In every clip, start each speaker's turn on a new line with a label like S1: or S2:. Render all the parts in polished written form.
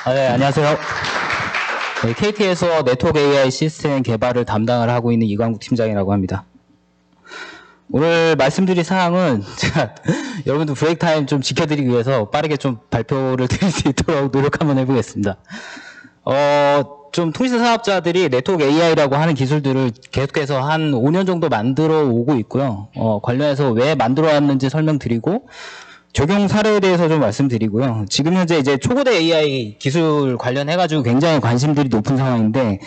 S1: 네, 안녕하세요. 네, KT에서 네트워크 AI 시스템 개발을 담당을 하고 있는 이광국 팀장이라고 합니다. 오늘 말씀드릴 사항은 제가 여러분들 브레이크 타임 좀 지켜드리기 위해서 빠르게 좀 발표를 드릴 수 있도록 노력 한번 해보겠습니다. 좀 통신 사업자들이 네트워크 AI라고 하는 기술들을 계속해서 한 5년 정도 만들어 오고 있고요. 관련해서 왜 만들어 왔는지 설명드리고 적용 사례에 대해서 좀 말씀드리고요. 지금 현재 이제 초고대 AI 기술 관련해가지고 굉장히 관심들이 높은 상황인데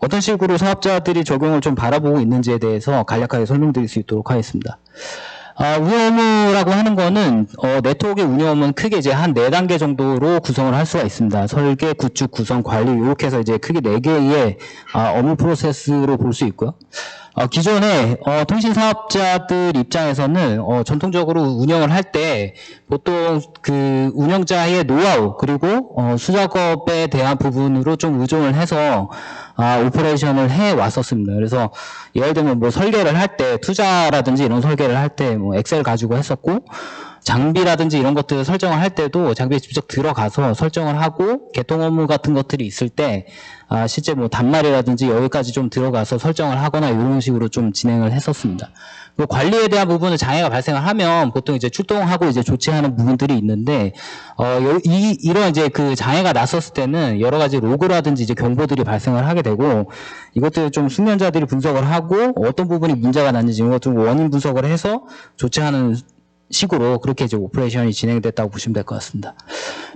S1: 어떤 식으로 사업자들이 적용을 좀 바라보고 있는지에 대해서 간략하게 설명드릴 수 있도록 하겠습니다. 운영 업무라고 하는 거는 네트워크의 운영 업무는 크게 이제 한 4단계 정도로 구성을 할 수가 있습니다. 설계, 구축, 구성, 관리 이렇게 해서 이제 크게 4개의 업무 프로세스로 볼 수 있고요. 기존에 통신 사업자들 입장에서는 전통적으로 운영을 할 때 보통 그 운영자의 노하우 그리고 수작업에 대한 부분으로 좀 의존을 해서 오퍼레이션을 해 왔었습니다. 그래서 예를 들면 뭐 설계를 할 때 투자라든지 이런 설계를 할 때 뭐 엑셀 가지고 했었고 장비라든지 이런 것들을 설정을 할 때도 장비에 직접 들어가서 설정을 하고 개통 업무 같은 것들이 있을 때 실제 뭐 단말이라든지 여기까지 좀 들어가서 설정을 하거나 이런 식으로 좀 진행을 했었습니다. 그리고 관리에 대한 부분은 장애가 발생을 하면 보통 이제 출동하고 이제 조치하는 부분들이 있는데 이런 이제 그 장애가 났었을 때는 여러 가지 로그라든지 이제 경보들이 발생을 하게 되고 이것들을 좀 숙련자들이 분석을 하고 어떤 부분이 문제가 났는지 이런 것들 원인 분석을 해서 조치하는 식으로 그렇게 이제 오퍼레이션이 진행됐다고 보시면 될 것 같습니다.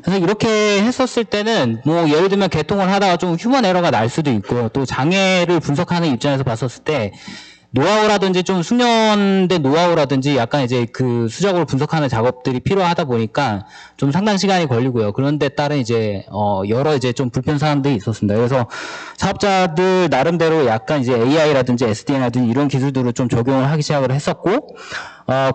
S1: 그래서 이렇게 했었을 때는 뭐 예를 들면 개통을 하다가 좀 휴먼 에러가 날 수도 있고 또 장애를 분석하는 입장에서 봤었을 때 노하우라든지 좀 숙련된 노하우라든지 약간 이제 그 수작업을 분석하는 작업들이 필요하다 보니까 좀 상당 시간이 걸리고요. 그런 데 따른 이제 여러 이제 좀 불편 사항들이 있었습니다. 그래서 사업자들 나름대로 약간 이제 AI라든지 SDN이라든지 이런 기술들을 좀 적용을 하기 시작을 했었고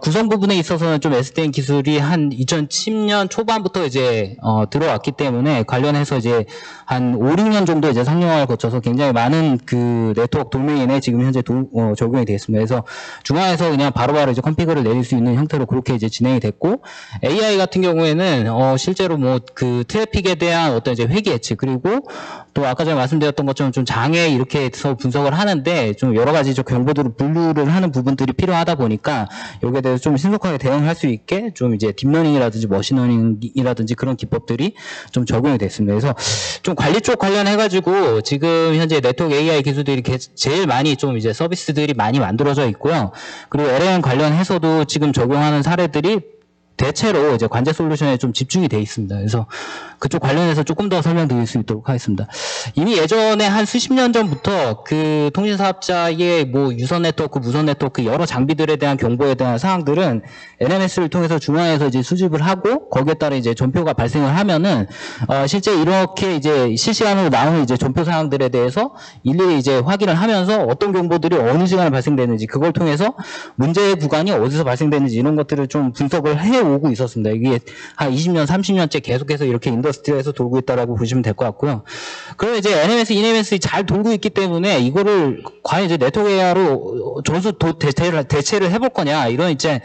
S1: 구성 부분에 있어서는 좀 SDN 기술이 한 2010년 초반부터 이제 들어왔기 때문에 관련해서 이제 한 5, 6년 정도 이제 상용화를 거쳐서 굉장히 많은 그 네트워크 도메인에 지금 현재 적용이 되어 있습니다. 그래서 중앙에서 그냥 바로바로 이제 컨피그를 내릴 수 있는 형태로 그렇게 이제 진행이 됐고 AI 같은 경우에는 실제로 뭐 그 트래픽에 대한 어떤 이제 회귀 예측 그리고 또 아까 전에 말씀드렸던 것처럼 좀 장애 이렇게 해서 분석을 하는데 좀 여러 가지 좀 정보들을 분류를 하는 부분들이 필요하다 보니까 여기에 대해서 좀 신속하게 대응할 수 있게 좀 이제 딥러닝이라든지 머신러닝이라든지 그런 기법들이 좀 적용이 됐습니다. 그래서 좀 관리 쪽 관련해가지고 지금 현재 네트워크 AI 기술들이 제일 많이 좀 이제 서비스들이 많이 만들어져 있고요. 그리고 LLM 관련해서도 지금 적용하는 사례들이 대체로 이제 관제 솔루션에 좀 집중이 돼 있습니다. 그래서 그쪽 관련해서 조금 더 설명드릴 수 있도록 하겠습니다. 이미 예전에 한 수십 년 전부터 그 통신 사업자의 뭐 유선 네트워크, 무선 네트워크 여러 장비들에 대한 경보에 대한 사항들은 NMS를 통해서 중앙에서 이제 수집을 하고 거기에 따라 이제 전표가 발생을 하면은 실제 이렇게 이제 실시간으로 나오는 이제 전표 사항들에 대해서 일일이 이제 확인을 하면서 어떤 경보들이 어느 시간에 발생되는지 그걸 통해서 문제 구간이 어디서 발생되는지 이런 것들을 좀 분석을 해 오고 있었습니다. 이게 한 20년, 30년째 계속해서 이렇게 인더스트리에서 돌고 있다라고 보시면 될 것 같고요. 그럼 이제 NMS, EMS 잘 돌고 있기 때문에 이거를 과연 이제 네트워크 AI로 전수 대체를 해볼 거냐 이런 이제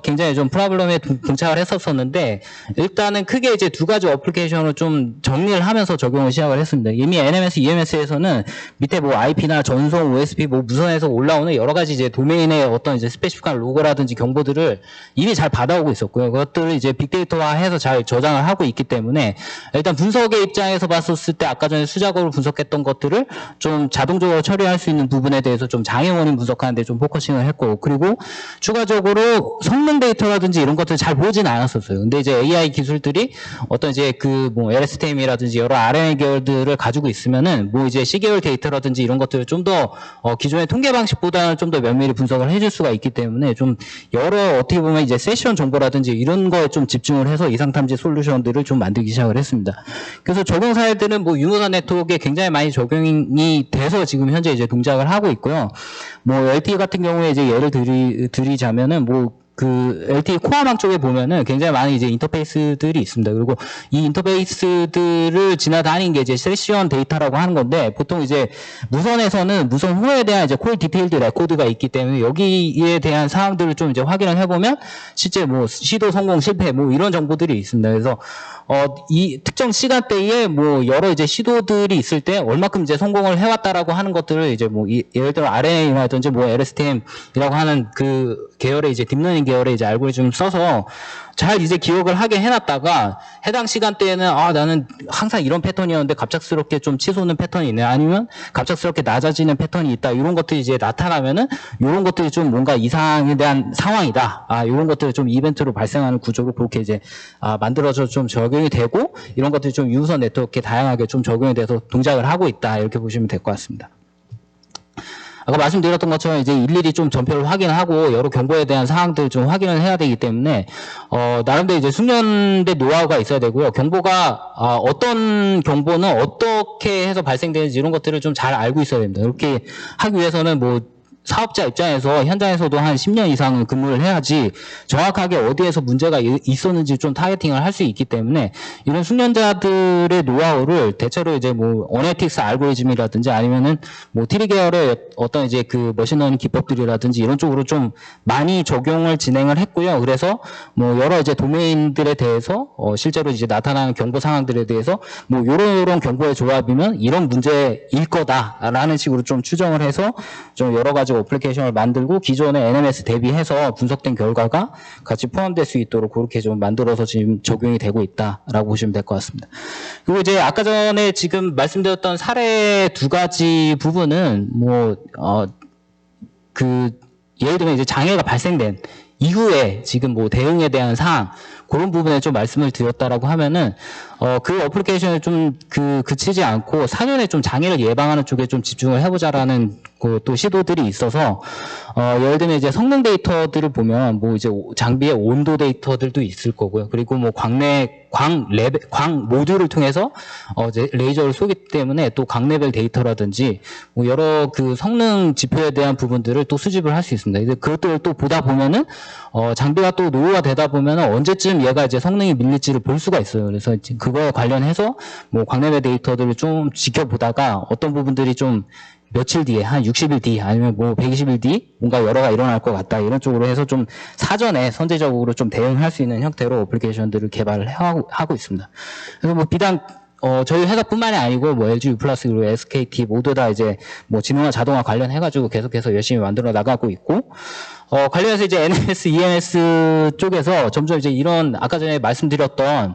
S1: 굉장히 좀 프로블럼에 봉착을 했었었는데 일단은 크게 이제 두 가지 어플리케이션을 좀 정리를 하면서 적용을 시작을 했습니다. 이미 NMS, EMS에서는 밑에 뭐 IP나 전송, OSP 뭐 무선에서 올라오는 여러 가지 이제 도메인의 어떤 이제 스페시픽한 로고라든지 경보들을 이미 잘 받아오고 있었고요. 그것들을 이제 빅데이터화해서 잘 저장을 하고 있기 때문에 일단 분석의 입장에서 봤었을 때 아까 전에 수작업을 분석했던 것들을 좀 자동적으로 처리할 수 있는 부분에 대해서 좀 장애 원인 분석하는 데 좀 포커싱을 했고 그리고 추가적으로 성능 데이터라든지 이런 것들 잘 보지는 않았었어요. 근데 이제 AI 기술들이 어떤 이제 그 뭐 LSTM이라든지 여러 RNA 계열들을 가지고 있으면은 뭐 이제 C계열 데이터라든지 이런 것들을 좀 더 기존의 통계 방식보다는 좀 더 면밀히 분석을 해줄 수가 있기 때문에 좀 여러 어떻게 보면 이제 세션 정보라든지 이런 거에 좀 집중을 해서 이상 탐지 솔루션들을 좀 만들기 시작을 했습니다. 그래서 적용 사례들은 뭐 유무선 네트워크에 굉장히 많이 적용이 돼서 지금 현재 이제 동작을 하고 있고요. 뭐 LTE 같은 경우에 이제 예를 드리자면은 뭐 그 LTE 코어망 쪽에 보면은 굉장히 많은 이제 인터페이스들이 있습니다. 그리고 이 인터페이스들을 지나다니는 게 이제 세션 데이터라고 하는 건데, 보통 이제 무선에서는 무선 후에 대한 이제 콜 디테일드 레코드가 있기 때문에 여기에 대한 사항들을 좀 이제 확인을 해보면 실제 뭐 시도 성공 실패 뭐 이런 정보들이 있습니다. 그래서 이 특정 시간대에 뭐 여러 이제 시도들이 있을 때 얼마큼 이제 성공을 해왔다라고 하는 것들을 이제 뭐 예를 들어 RNA라든지 뭐 LSTM이라고 하는 그 계열의 이제 딥러닝 계열의 이제 알고리즘 써서 잘 이제 기억을 하게 해놨다가 해당 시간대에는 나는 항상 이런 패턴이었는데 갑작스럽게 좀 치솟는 패턴이 있네, 아니면 갑작스럽게 낮아지는 패턴이 있다, 이런 것들이 이제 나타나면은 이런 것들이 좀 뭔가 이상에 대한 상황이다, 이런 것들이 좀 이벤트로 발생하는 구조로 그렇게 이제 만들어져 좀 적용이 되고, 이런 것들이 좀 유선 네트워크에 다양하게 좀 적용이 돼서 동작을 하고 있다, 이렇게 보시면 될 것 같습니다. 아까 말씀드렸던 것처럼 이제 일일이 좀 전표를 확인하고 여러 경보에 대한 사항들을 좀 확인을 해야 되기 때문에 나름대로 이제 숙련된 노하우가 있어야 되고요. 경보가 어떤 경보는 어떻게 해서 발생되는지 이런 것들을 좀 잘 알고 있어야 됩니다. 이렇게 하기 위해서는 뭐 사업자 입장에서 현장에서도 한 10년 이상은 근무를 해야지 정확하게 어디에서 문제가 있었는지 좀 타겟팅을 할 수 있기 때문에, 이런 숙련자들의 노하우를 대체로 이제 뭐 어네틱스 알고리즘이라든지 아니면은 뭐 트리 계열의 어떤 이제 그 머신러닝 기법들이라든지 이런 쪽으로 좀 많이 적용을 진행을 했고요. 그래서 뭐 여러 이제 도메인들에 대해서 실제로 이제 나타나는 경보 상황들에 대해서 뭐 요런 경보의 조합이면 이런 문제일 거다라는 식으로 좀 추정을 해서 좀 여러 가지 어플리케이션을 만들고 기존의 NMS 대비해서 분석된 결과가 같이 포함될 수 있도록 그렇게 좀 만들어서 지금 적용이 되고 있다라고 보시면 될 것 같습니다. 그리고 이제 아까 전에 지금 말씀드렸던 사례 두 가지 부분은 예를 들면 이제 장애가 발생된 이후에 지금 뭐 대응에 대한 사항, 그런 부분에 좀 말씀을 드렸다라고 하면은 그 어플리케이션을 좀 그치지 않고 사전에 좀 장애를 예방하는 쪽에 좀 집중을 해보자라는 또 시도들이 있어서 예를 들면 이제 성능 데이터들을 보면 뭐 이제 장비의 온도 데이터들도 있을 거고요. 그리고 뭐 광 모듈을 통해서 이제 레이저를 쏘기 때문에 또 광 레벨 데이터라든지 뭐 여러 그 성능 지표에 대한 부분들을 또 수집을 할 수 있습니다. 이제 그것들을 또 보다 보면은 장비가 또 노후가 되다 보면은 언제쯤 얘가 이제 성능이 밀릴지를 볼 수가 있어요. 그래서 그거에 관련해서 뭐 광 레벨 데이터들을 좀 지켜보다가 어떤 부분들이 좀 며칠 뒤에 한 60일 뒤 아니면 뭐 120일 뒤 뭔가 여러가 일어날 것 같다, 이런 쪽으로 해서 좀 사전에 선제적으로 좀 대응할 수 있는 형태로 어플리케이션들을 개발을 하고 있습니다. 그래서 뭐 비단 저희 회사뿐만이 아니고 뭐 LG U+ 그리고 SKT 모두 다 이제 뭐 지능화 자동화 관련해가지고 계속해서 열심히 만들어 나가고 있고, 관련해서 이제 NMS, EMS 쪽에서 점점 이제 이런 아까 전에 말씀드렸던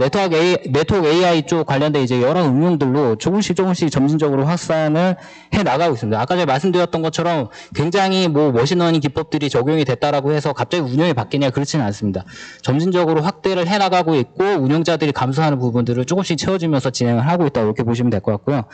S1: 네트워크 AI 쪽 관련된 이제 여러 응용들로 조금씩 점진적으로 확산을 해 나가고 있습니다. 아까 전에 말씀드렸던 것처럼 굉장히 뭐 머신러닝 기법들이 적용이 됐다라고 해서 갑자기 운영이 바뀌냐, 그렇지는 않습니다. 점진적으로 확대를 해 나가고 있고 운영자들이 감수하는 부분들을 조금씩 채워주면서 진행을 하고 있다, 이렇게 보시면 될 것 같고요.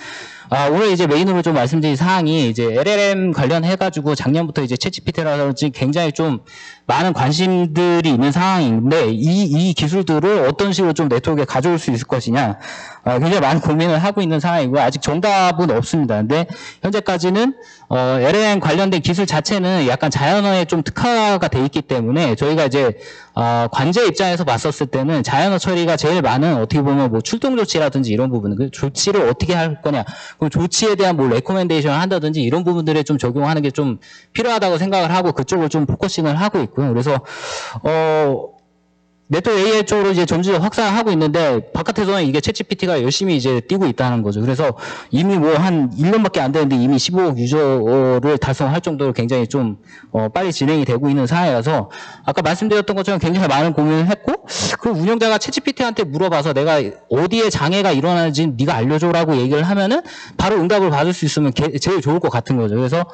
S1: 오늘 이제 메인으로 좀 말씀드린 사항이 이제 LLM 관련해가지고 작년부터 이제 챗GPT라든지 굉장히 좀 많은 관심들이 있는 상황인데, 이 기술들을 어떤 식으로 좀 네트워크에 가져올 수 있을 것이냐, 굉장히 많은 고민을 하고 있는 상황이고, 아직 정답은 없습니다. 근데 현재까지는 LLM 관련된 기술 자체는 약간 자연어에 좀 특화가 돼 있기 때문에 저희가 이제 관제 입장에서 봤었을 때는 자연어 처리가 제일 많은, 어떻게 보면 뭐 출동 조치라든지 이런 부분은 그 조치를 어떻게 할 거냐, 그럼 조치에 대한 뭐 레코멘데이션을 한다든지 이런 부분들에 좀 적용하는 게 좀 필요하다고 생각을 하고 그쪽을 좀 포커싱을 하고 있고요. 그래서 네트워크 AI 쪽으로 이제 점진적으로 확산하고 있는데, 바깥에서는 이게 챗GPT가 열심히 이제 뛰고 있다는 거죠. 그래서 이미 뭐 한 1년밖에 안 되는데 이미 15억 유저를 달성할 정도로 굉장히 좀 빨리 진행이 되고 있는 상황이라서, 아까 말씀드렸던 것처럼 굉장히 많은 고민을 했고, 그 운영자가 챗GPT한테 물어봐서 내가 어디에 장애가 일어나는지 네가 알려줘라고 얘기를 하면은 바로 응답을 받을 수 있으면 제일 좋을 것 같은 거죠. 그래서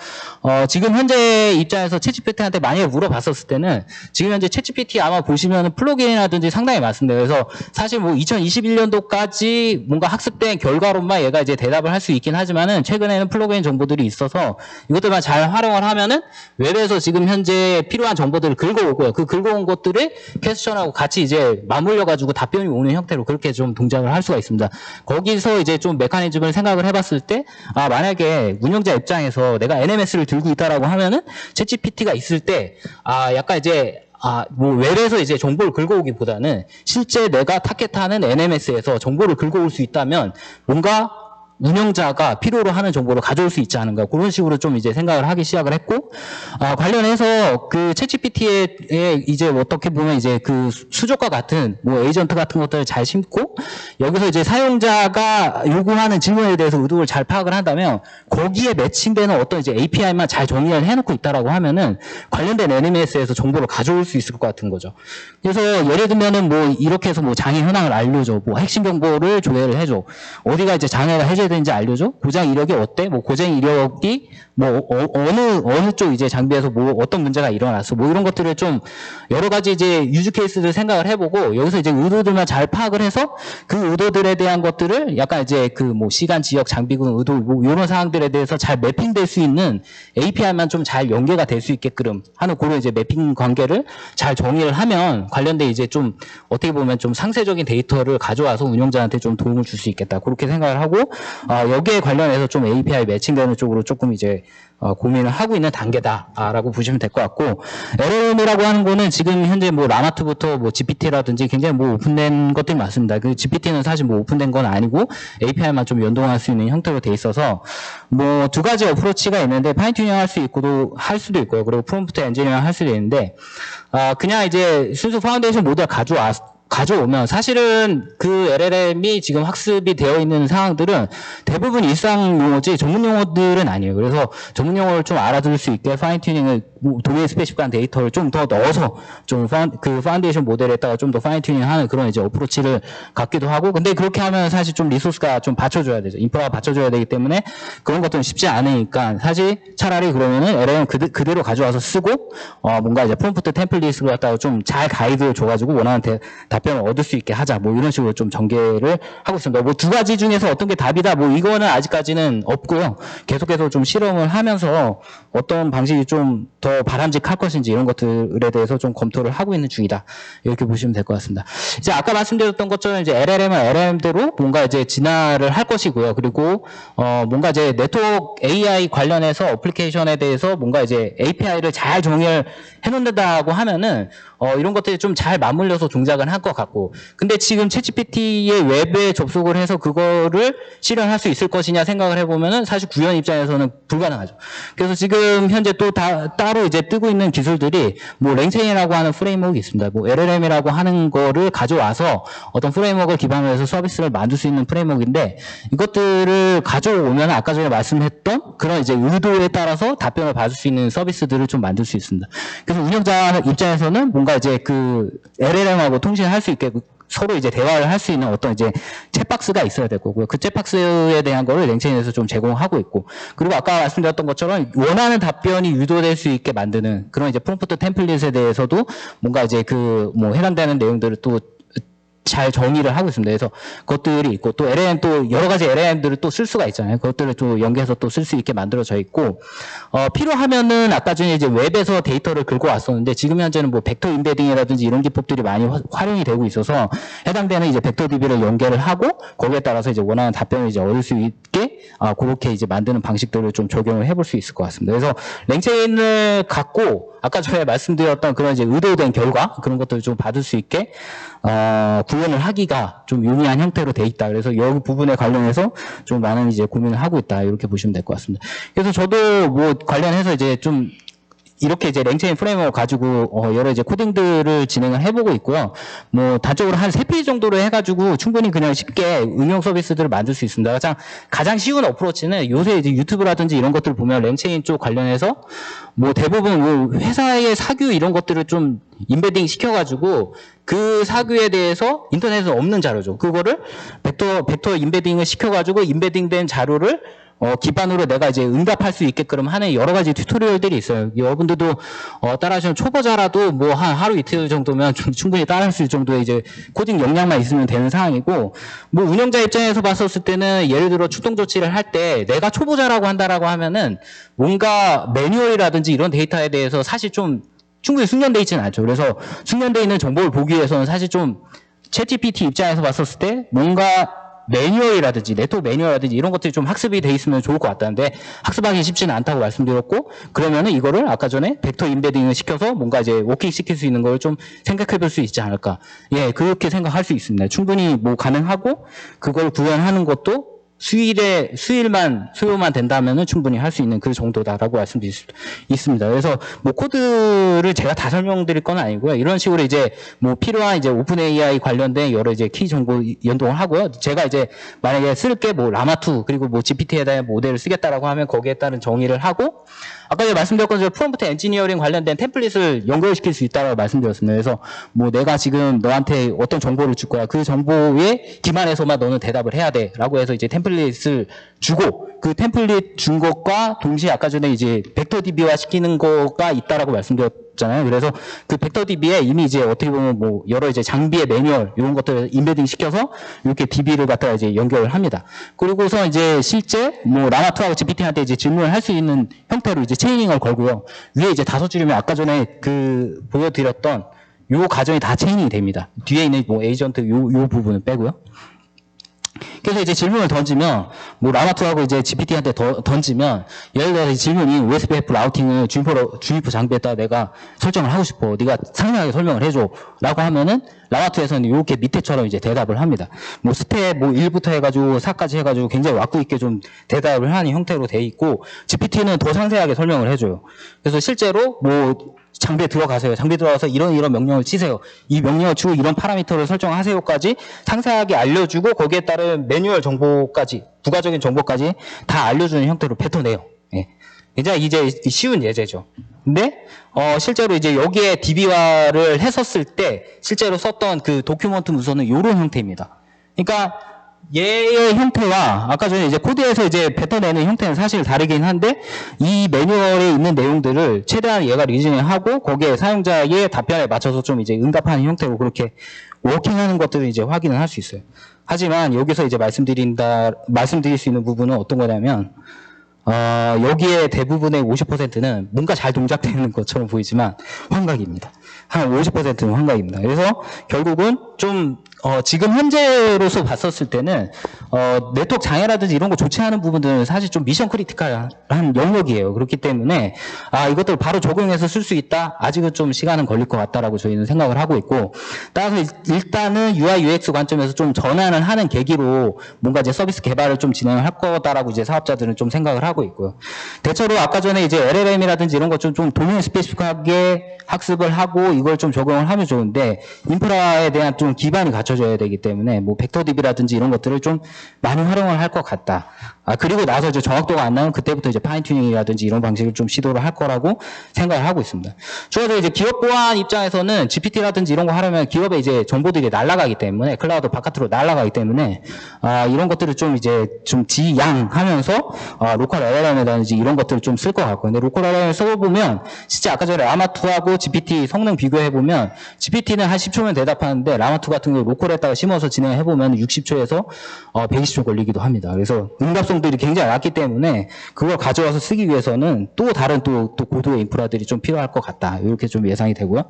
S1: 지금 현재 입장에서 챗GPT한테 만약에 물어봤었을 때는, 지금 현재 챗GPT 아마 보시면은 플러그인이라든지 상당히 많습니다. 그래서 사실 뭐 2021년도까지 뭔가 학습된 결과로만 얘가 이제 대답을 할 수 있긴 하지만은, 최근에는 플러그인 정보들이 있어서 이것들만 잘 활용을 하면은 웹에서 지금 현재 필요한 정보들을 긁어오고요. 그 긁어온 것들을 퀘스천하고 같이 이제 맞물려가지고 답변이 오는 형태로 그렇게 좀 동작을 할 수가 있습니다. 거기서 이제 좀 메커니즘을 생각을 해봤을 때, 만약에 운영자 입장에서 내가 NMS를 들고 있다라고 하면은 챗GPT가 있을 때, 약간 이제 뭐 웹에서 이제 정보를 긁어오기보다는 실제 내가 타겟하는 NMS에서 정보를 긁어올 수 있다면 뭔가 운영자가 필요로 하는 정보를 가져올 수 있지 않은가 그런 식으로 좀 이제 생각을 하기 시작을 했고 관련해서 그 챗GPT에 이제 어떻게 보면 이제 그 수족과 같은 뭐 에이전트 같은 것들을 잘 심고 여기서 이제 사용자가 요구하는 질문에 대해서 의도를 잘 파악을 한다면 거기에 매칭되는 어떤 이제 API만 잘 정리를 해놓고 있다라고 하면은 관련된 NMS에서 정보를 가져올 수 있을 것 같은 거죠. 그래서 예를 들면은 뭐 이렇게 해서 뭐 장애 현황을 알려줘, 뭐 핵심 정보를 조회를 해줘, 어디가 이제 장애가 해제되는지 알려줘, 고장 이력이 어때, 뭐 고장 이력이 뭐 어느 쪽 이제 장비에서 뭐 어떤 문제가 일어났어, 뭐 이런 것들을 좀 여러 가지 이제 유즈 케이스들 생각을 해보고 여기서 이제 의도들만 잘 파악을 해서 그 의도들에 대한 것들을 약간 이제 그 뭐 시간, 지역, 장비군 의도 뭐 이런 사항들에 대해서 잘 매핑될 수 있는 API만 좀 잘 연계가 될 수 있게끔 하는 그런 이제 매핑 관계를 잘 정의를 하면 관련된 이제 좀 어떻게 보면 좀 상세적인 데이터를 가져와서 운영자한테 좀 도움을 줄 수 있겠다 그렇게 생각을 하고 여기에 관련해서 좀 API 매칭되는 쪽으로 조금 이제 고민을 하고 있는 단계다라고 보시면 될 것 같고 LLM이라고 하는 거는 지금 현재 뭐 라마트부터 뭐 GPT라든지 굉장히 뭐 오픈된 것들이 많습니다. 그 GPT는 사실 뭐 오픈된 건 아니고 API만 좀 연동할 수 있는 형태로 돼 있어서 뭐 두 가지 어프로치가 있는데 파인튜닝 할 수 있고도 할 수도 있고요. 그리고 프롬프트 엔지니어링 할 수도 있는데 그냥 이제 순수 파운데이션 모델 가져오면 사실은 그 LLM이 지금 학습이 되어 있는 사항들은 대부분 일상 용어지 전문 용어들은 아니에요. 그래서 전문 용어를 좀 알아들을 수 있게 파인튜닝을 도메인 스페시픽한 데이터를 좀 더 넣어서 좀 그 파운데이션 모델에다가 좀 더 파인튜닝하는 그런 이제 어프로치를 갖기도 하고 근데 그렇게 하면 사실 좀 리소스가 좀 받쳐줘야 되죠. 인프라가 받쳐줘야 되기 때문에 그런 것들은 쉽지 않으니까 사실 차라리 그러면은 LLM 그대로 가져와서 쓰고 뭔가 이제 프롬프트 템플릿을 갖다가 좀 잘 가이드 줘가지고 원하는 답변을 얻을 수 있게 하자 뭐 이런 식으로 좀 전개를 하고 있습니다. 뭐 두 가지 중에서 어떤 게 답이다 뭐 이거는 아직까지는 없고요. 계속해서 좀 실험을 하면서 어떤 방식이 좀 더 바람직할 것인지 이런 것들에 대해서 좀 검토를 하고 있는 중이다. 이렇게 보시면 될 것 같습니다. 이제 아까 말씀드렸던 것처럼 이제 LLM은 LLM대로 뭔가 이제 진화를 할 것이고요. 그리고 뭔가 이제 네트워크 AI 관련해서 어플리케이션에 대해서 뭔가 이제 API를 잘 정의를 해놓는다고 하면은 이런 것들이 좀 잘 맞물려서 동작을 할 것 같고 근데 지금 챗GPT의 웹에 접속을 해서 그거를 실현할 수 있을 것이냐 생각을 해보면은 사실 구현 입장에서는 불가능하죠. 그래서 지금 현재 또 따로 이제 뜨고 있는 기술들이 뭐 랭체인이라고 하는 프레임워크가 있습니다. 뭐 LLM이라고 하는 거를 가져와서 어떤 프레임워크를 기반으로 해서 서비스를 만들 수 있는 프레임워크인데 이것들을 가져오면 아까 전에 말씀했던 그런 이제 의도에 따라서 답변을 받을 수 있는 서비스들을 좀 만들 수 있습니다. 그래서 운영자 입장에서는 뭔가 이제 그 LLM하고 통신을 할 수 있게 서로 이제 대화를 할 수 있는 어떤 이제 챗박스가 있어야 될 거고요. 그 챗박스에 대한 거를 랭체인에서 좀 제공하고 있고 그리고 아까 말씀드렸던 것처럼 원하는 답변이 유도될 수 있게 만드는 그런 이제 프롬프트 템플릿에 대해서도 뭔가 이제 그 뭐 해당되는 내용들을 또 잘 정의를 하고 있습니다. 그래서 그것들이 있고 또 LLM 또 여러 가지 LLM들을 또 쓸 수가 있잖아요. 그것들을 또 연계해서 또 쓸 수 있게 만들어져 있고 필요하면은 아까 전에 이제 웹에서 데이터를 긁고 왔었는데 지금 현재는 뭐 벡터 인베딩이라든지 이런 기법들이 많이 활용이 되고 있어서 해당되는 이제 벡터 DB를 연계를 하고 거기에 따라서 이제 원하는 답변을 이제 얻을 수 있게 그렇게 이제 만드는 방식들을 좀 적용을 해볼 수 있을 것 같습니다. 그래서 랭체인을 갖고 아까 전에 말씀드렸던 그런 이제 의도된 결과 그런 것들을 좀 받을 수 있게 구현을 하기가 좀 용이한 형태로 돼 있다. 그래서 여기 부분에 관련해서 좀 많은 이제 고민을 하고 있다. 이렇게 보시면 될 것 같습니다. 그래서 저도 뭐 관련해서 이제 좀 이렇게 이제 랭체인 프레임워크를 가지고 여러 이제 코딩들을 진행을 해보고 있고요. 뭐 단적으로 한 3페이지 정도로 해가지고 충분히 그냥 쉽게 응용 서비스들을 만들 수 있습니다. 가장 쉬운 어프로치는 요새 이제 유튜브라든지 이런 것들 보면 랭체인 쪽 관련해서 뭐 대부분 뭐 회사의 사규 이런 것들을 좀 인베딩 시켜가지고 그 사규에 대해서 인터넷에 없는 자료죠. 그거를 벡터 인베딩을 시켜가지고 인베딩된 자료를 기반으로 내가 이제 응답할 수 있게끔 하는 여러 가지 튜토리얼들이 있어요. 여러분들도 따라하시면 초보자라도 뭐 한 하루 이틀 정도면 좀 충분히 따라할 수 있을 정도의 이제 코딩 역량만 있으면 되는 상황이고 뭐 운영자 입장에서 봤었을 때는 예를 들어 출동 조치를 할 때 내가 초보자라고 한다라고 하면은 뭔가 매뉴얼이라든지 이런 데이터에 대해서 사실 좀 충분히 숙련돼 있지는 않죠. 그래서 숙련돼 있는 정보를 보기 위해서는 사실 좀 챗GPT 입장에서 봤었을 때 뭔가 매뉴얼이라든지 네트워크 매뉴얼이라든지 이런 것들이 좀 학습이 돼 있으면 좋을 것 같다는데 학습하기 쉽지는 않다고 말씀드렸고 그러면은 이거를 아까 전에 벡터 임베딩을 시켜서 뭔가 이제 워킹 시킬 수 있는 걸 좀 생각해 볼 수 있지 않을까. 예, 그렇게 생각할 수 있습니다. 충분히 뭐 가능하고 그걸 구현하는 것도 소요만 된다면은 충분히 할 수 있는 그 정도다라고 말씀드릴 수 있습니다. 그래서 뭐 코드를 제가 다 설명드릴 건 아니고요. 이런 식으로 이제 뭐 필요한 이제 오픈 AI 관련된 여러 이제 키 정보 연동을 하고요. 제가 이제 만약에 쓸 게 뭐 라마2 그리고 뭐 GPT에 대한 모델을 쓰겠다라고 하면 거기에 따른 정의를 하고 아까 제가 말씀드렸던 것처럼 프롬프트 엔지니어링 관련된 템플릿을 연결시킬 수 있다고 말씀드렸습니다. 그래서 뭐 내가 지금 너한테 어떤 정보를 줄 거야. 그 정보에 기반해서만 너는 대답을 해야 돼. 라고 해서 이제 템플릿을 주고 그 템플릿 준 것과 동시에 아까 전에 이제 벡터DB화 시키는 거가 있다라고 말씀드렸잖아요. 그래서 그 벡터DB에 이미 이제 어떻게 보면 뭐 여러 이제 장비의 매뉴얼 이런 것들을 인베딩 시켜서 이렇게 DB를 갖다가 이제 연결을 합니다. 그리고서 이제 실제 뭐 라마2하고 GPT한테 이제 질문을 할 수 있는 형태로 이제 체이닝을 걸고요. 위에 이제 5줄이면 아까 전에 그 보여드렸던 요 과정이 다 체이닝이 됩니다. 뒤에 있는 뭐 에이전트 요 부분을 빼고요. 그래서 이제 질문을 던지면 뭐 라마2하고 이제 GPT한테 던지면 예를 들어서 질문이 OSPF 라우팅을 주인포 장비에다 내가 설정을 하고 싶어. 네가 상세하게 설명을 해줘. 라고 하면은 라마2에서는 이렇게 밑에처럼 이제 대답을 합니다. 뭐 스텝 뭐 1부터 해가지고 4까지 해가지고 굉장히 왁구 있게 좀 대답을 하는 형태로 돼 있고 GPT는 더 상세하게 설명을 해줘요. 그래서 실제로 뭐 장비에 들어가세요. 장비에 들어가서 이런 명령을 치세요. 이 명령을 주고 이런 파라미터를 설정하세요까지 상세하게 알려주고 거기에 따른 매뉴얼 정보까지 부가적인 정보까지 다 알려주는 형태로 뱉어내요. 예. 굉장히 이제 쉬운 예제죠. 근데 실제로 이제 여기에 DB화를 했었을 때 실제로 썼던 그 도큐먼트 문서는 이런 형태입니다. 그러니까 얘의 형태와 아까 전에 이제 코드에서 이제 뱉어내는 형태는 사실 다르긴 한데 이 매뉴얼에 있는 내용들을 최대한 얘가 리즈닝하고 거기에 사용자의 답변에 맞춰서 좀 이제 응답하는 형태로 그렇게 워킹하는 것들을 이제 확인을 할 수 있어요. 하지만 여기서 이제 말씀드릴 수 있는 부분은 어떤 거냐면 여기에 대부분의 50%는 뭔가 잘 동작되는 것처럼 보이지만 환각입니다. 한 50%는 환각입니다. 그래서 결국은 좀 지금 현재로서 봤었을 때는 네트워크 장애라든지 이런 거 조치하는 부분들은 사실 좀 미션 크리티컬한 영역이에요. 그렇기 때문에 이것들 바로 적용해서 쓸 수 있다. 아직은 좀 시간은 걸릴 것 같다라고 저희는 생각을 하고 있고 따라서 일단은 UI UX 관점에서 좀 전환을 하는 계기로 뭔가 이제 서비스 개발을 좀 진행을 할 거다라고 이제 사업자들은 좀 생각을 하고 있고요. 대체로 아까 전에 이제 LLM이라든지 이런 것 좀 도메인 스페시픽하게 학습을 하고 이걸 좀 적용을 하면 좋은데 인프라에 대한 좀 기반이 갖춰져야 되기 때문에 뭐 벡터DB라든지 이런 것들을 좀 많이 활용을 할 것 같다. 그리고 나서 이제 정확도가 안 나오면 그때부터 이제 파인튜닝이라든지 이런 방식을 좀 시도를 할 거라고 생각을 하고 있습니다. 추가적으로 이제 기업 보안 입장에서는 GPT라든지 이런 거 하려면 기업에 이제 정보들이 날아가기 때문에 클라우드 바깥으로 날아가기 때문에 이런 것들을 좀 이제 좀 지양하면서 로컬 LLM이라든지 이런 것들을 좀 쓸 것 같고 근데 로컬 LLM을 써보면 진짜 아까 전에 라마2하고 GPT 성능 비교해보면 GPT는 한 10초면 대답하는데 라마2 같은 경우 로컬에다가 심어서 진행해보면 60초에서 120초 걸리기도 합니다. 그래서 응답성들이 굉장히 낮기 때문에 그걸 가져와서 쓰기 위해서는 또 다른 또 고도의 인프라들이 좀 필요할 것 같다. 이렇게 좀 예상이 되고요.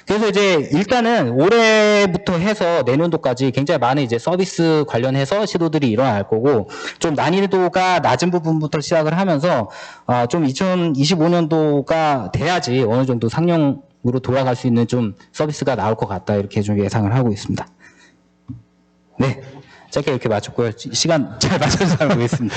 S1: 그래서 이제 일단은 올해부터 해서 내년도까지 굉장히 많은 이제 서비스 관련해서 시도들이 일어날 거고 좀 난이도가 낮은 부분부터 시작을 하면서 좀 2025년도가 돼야지 어느 정도 상용으로 돌아갈 수 있는 좀 서비스가 나올 것 같다. 이렇게 좀 예상을 하고 있습니다. 네. 짧게 이렇게 맞췄고요. 시간 잘 맞춰서 잘 보겠습니다.